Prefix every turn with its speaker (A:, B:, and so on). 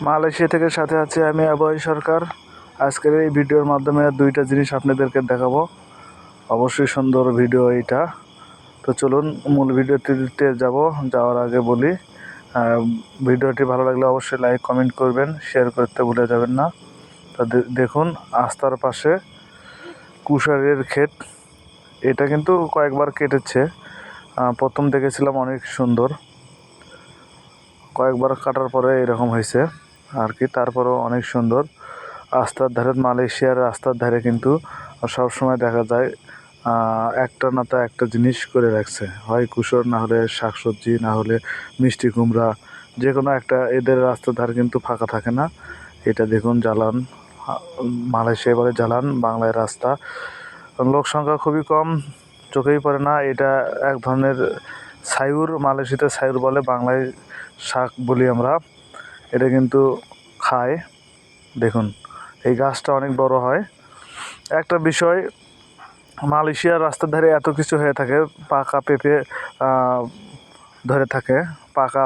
A: Malaysia থেকে সাথে আছে আমি আবহাওয়া সরকার। আজকের এই ভিডিওর মাধ্যমে দুইটা জিনিস আপনাদেরকে দেখাবো। অবশ্যই সুন্দর ভিডিও এইটা। তো চলুন মূল ভিডিওতে যাওয়ার আগে বলি, ভিডিওটি ভালো লাগলে অবশ্যই লাইক কমেন্ট করবেন, শেয়ার করতে ভুলে যাবেন না। তো দেখুন রাস্তার পাশে কুশারের ক্ষেত। এটা কিন্তু কয়েকবার কেটেছে, প্রথম দেখেছিলাম অনেক সুন্দর, কয়েকবার কাটার পরে এরকম হয়েছে আর কি। তারপরেও অনেক সুন্দর। রাস্তার ধারে, মালয়েশিয়ার রাস্তার ধারে কিন্তু সবসময় দেখা যায় একটা না তা একটা জিনিস করে রাখছে, হয় কুশর, না হলে শাকসবজি, না হলে মিষ্টি কুমড়া, যে কোনো একটা। এদের রাস্তার ধারে কিন্তু ফাঁকা থাকে না। এটা দেখুন জালান, মালয়েশিয়া বলে জালান, বাংলায় রাস্তা। লোক সংখ্যা খুবই কম, চোখেই পড়ে না। এটা এক ধরনের সায়ুর, মালয়েশিয়াতে সায়ুর বলে, বাংলায় শাক বলি আমরা। এটা কিন্তু খায়। দেখুন এই গাছটা অনেক বড় হয়। একটা বিষয়, মালয়েশিয়ার রাস্তার ধারে এত কিছু হয়ে থাকে, পাকা পেঁপে ধরে থাকে, পাকা